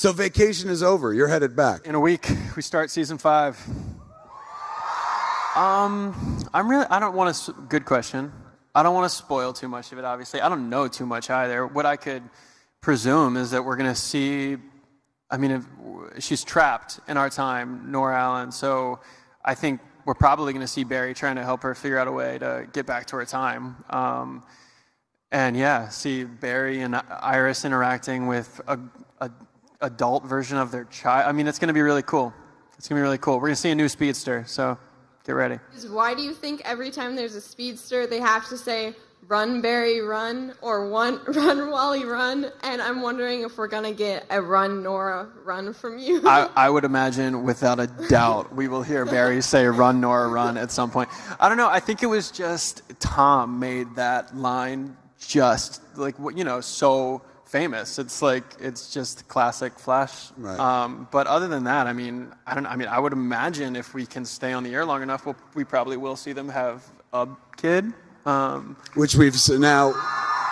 So vacation is over. You're headed back. In a week, we start season 5. I don't want to, good question. I don't want to spoil too much of it, obviously. I don't know too much either. What I could presume is that we're going to see, I mean, if she's trapped in our time, Nora Allen, so I think we're probably going to see Barry trying to help her figure out a way to get back to her time. And yeah, see Barry and Iris interacting with a adult version of their child. I mean, it's going to be really cool. It's going to be really cool. We're going to see a new speedster, so get ready. Why do you think every time there's a speedster, they have to say, run, Barry, run, or run, Wally, run? And I'm wondering if we're going to get a run, Nora, run from you. I would imagine, without a doubt, we will hear Barry say, run, Nora, run at some point. I don't know. I think it was just Tom made that line just, like, you know, so famous. It's like, it's just classic Flash. Right. But other than that, I mean, I would imagine if we can stay on the air long enough, we probably will see them have a kid. Which we've now...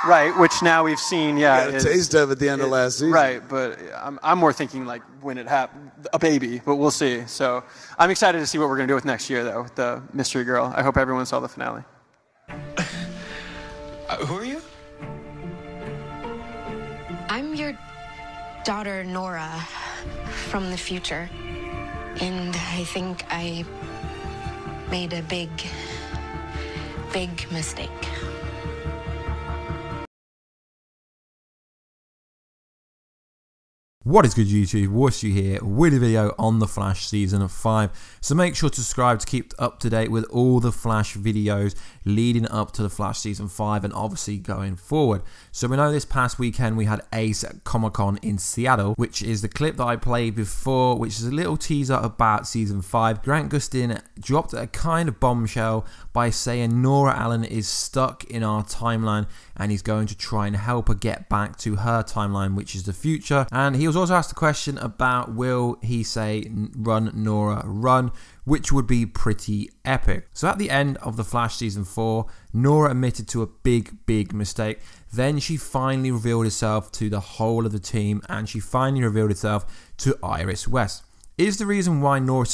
Right, which now we've seen, yeah. Got a taste of at the end of last season. Right, but I'm more thinking like when it happened, a baby, but we'll see. So I'm excited to see what we're going to do with next year, though, with the Mystery Girl. I hope everyone saw the finale. Who are you? I'm your daughter, Nora, from the future. And I think I made a big mistake. What is good, YouTube? Warstu here with a video on The Flash Season 5. So make sure to subscribe to keep up to date with all the Flash videos leading up to The Flash Season 5 and obviously going forward. So we know this past weekend we had Ace at Comic-Con in Seattle, which is the clip that I played before, which is a little teaser about Season 5. Grant Gustin dropped a kind of bombshell by saying Nora Allen is stuck in our timeline and he's going to try and help her get back to her timeline, which is the future. And he was also asked a question about will he say run Nora run, which would be pretty epic. So at the end of The Flash Season 4, Nora admitted to a big mistake. Then she finally revealed herself to the whole of the team and she finally revealed herself to Iris West. Is the reason why Nora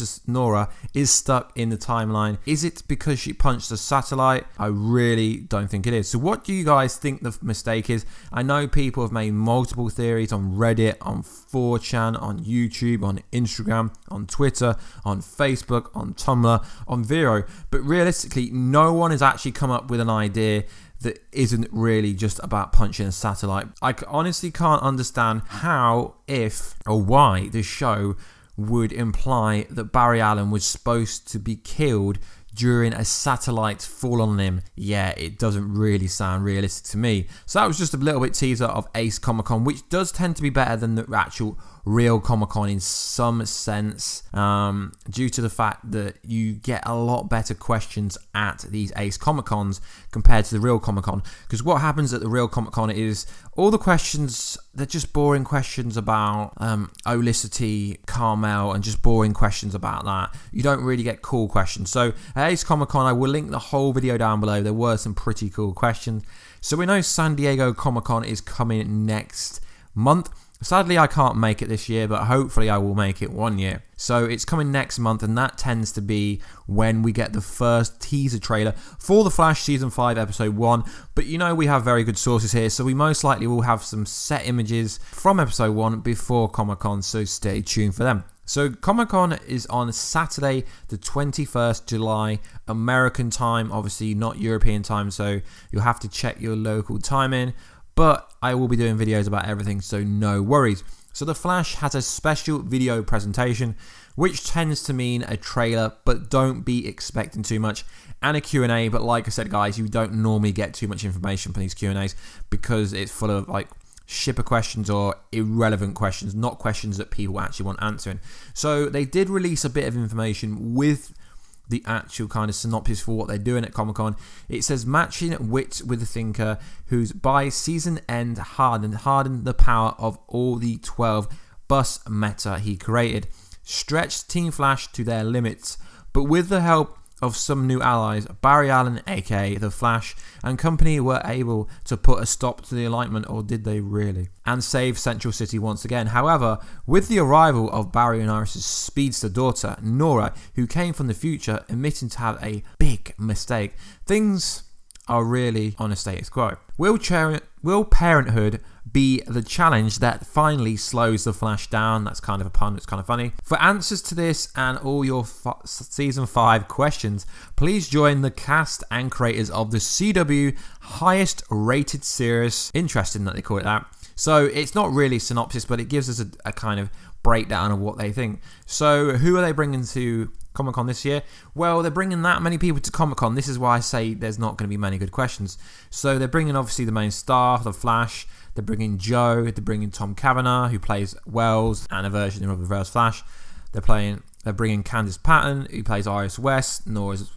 is stuck in the timeline, is it because she punched a satellite? I really don't think it is. So what do you guys think the mistake is? I know people have made multiple theories on Reddit, on 4chan, on YouTube, on Instagram, on Twitter, on Facebook, on Tumblr, on Vero. But realistically, no one has actually come up with an idea that isn't really just about punching a satellite. I honestly can't understand how, if, or why this show would imply that Barry Allen was supposed to be killed during a satellite fall on him. Yeah, it doesn't really sound realistic to me. So that was just a little bit teaser of Ace Comic-Con, which does tend to be better than the actual real Comic-Con in some sense, due to the fact that you get a lot better questions at these Ace Comic-Cons compared to the real Comic-Con. Because what happens at the real Comic-Con is all the questions, they're just boring questions about Olicity, Carmel, and just boring questions about that. You don't really get cool questions. So at Ace Comic-Con, I will link the whole video down below. There were some pretty cool questions. So we know San Diego Comic-Con is coming next month. Sadly, I can't make it this year, but hopefully I will make it one year. So it's coming next month, and that tends to be when we get the first teaser trailer for The Flash Season 5 Episode 1. But you know we have very good sources here, so we most likely will have some set images from Episode 1 before Comic-Con, so stay tuned for them. So Comic-Con is on Saturday the 21st July American time, obviously not European time, so you'll have to check your local timing. But I will be doing videos about everything, so no worries. So The Flash has a special video presentation, which tends to mean a trailer, but don't be expecting too much, and a Q&A. But like I said, guys, you don't normally get too much information from these Q&As because it's full of like shipper questions or irrelevant questions, not questions that people actually want answering. So they did release a bit of information with the actual kind of synopsis for what they're doing at Comic-Con. It says matching wits with the thinker who's by season end hardened the power of all the 12 bus meta he created, stretched Team Flash to their limits, but with the help of some new allies, Barry Allen, aka The Flash, and company were able to put a stop to the alignment, or did they really? And save Central City once again. However, with the arrival of Barry and Iris' speedster daughter, Nora, who came from the future, admitting to have a big mistake, things are really on a status quo. Will parenthood be the challenge that finally slows the Flash down? That's kind of a pun, it's kind of funny. For answers to this and all your season 5 questions, please join the cast and creators of the CW highest rated series. Interesting that they call it that. So it's not really a synopsis, but it gives us a kind of breakdown of what they think. So who are they bringing to Comic-Con this year? Well, they're bringing that many people to Comic-Con. This is why I say there's not going to be many good questions. So they're bringing obviously the main star, the Flash. They're bringing Joe. They're bringing Tom Cavanagh, who plays Wells and a version of the Reverse Flash. They're bringing Candice Patton, who plays Iris West, Nora's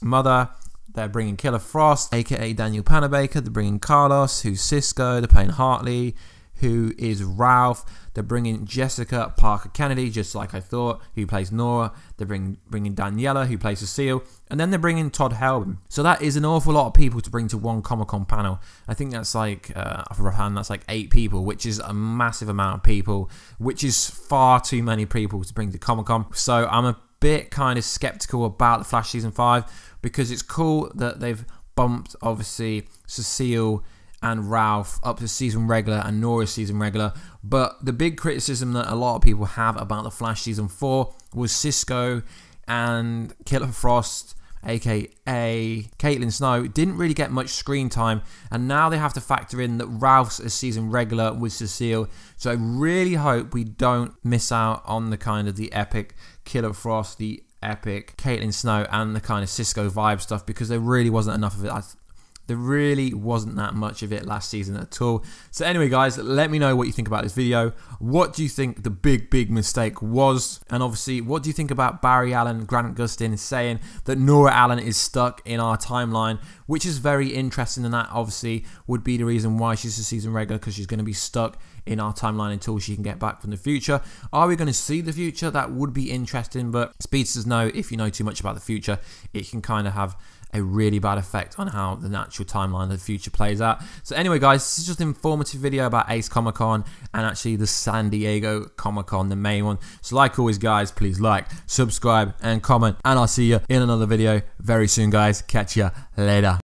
mother. They're bringing Killer Frost, aka Daniel Panabaker. They're bringing Carlos, who's Cisco. They're playing Hartley, who is Ralph. They're bringing Jessica Parker Kennedy, just like I thought, who plays Nora. They're bringing Daniela, who plays Cecile. And then they're bringing Todd Helbin. So that is an awful lot of people to bring to one Comic-Con panel. I think that's like, off a rough hand, that's like 8 people, which is a massive amount of people, which is far too many people to bring to Comic-Con. So I'm a bit kind of skeptical about the Flash Season 5, because it's cool that they've bumped, obviously, Cecile and Ralph up to season regular and Nora's season regular. But the big criticism that a lot of people have about the Flash Season 4 was Cisco and Killer Frost, aka Caitlin Snow, didn't really get much screen time, and now they have to factor in that Ralph's a season regular with Cecile. So I really hope we don't miss out on the kind of the epic Killer Frost, the epic Caitlin Snow, and the kind of Cisco vibe stuff, because there really wasn't enough of it. There really wasn't that much of it last season at all. So anyway, guys, let me know what you think about this video. What do you think the big mistake was? And obviously, what do you think about Barry Allen, Grant Gustin saying that Nora Allen is stuck in our timeline, which is very interesting, and that obviously would be the reason why she's a season regular, because she's going to be stuck in our timeline until she can get back from the future. Are we going to see the future? That would be interesting, but speedsters know if you know too much about the future, it can kind of have a really bad effect on how the natural timeline of the future plays out. So anyway, guys, this is just an informative video about Ace Comic Con and actually the San Diego Comic Con, the main one. So like always, guys, please like, subscribe, and comment, and I'll see you in another video very soon, guys. Catch you later.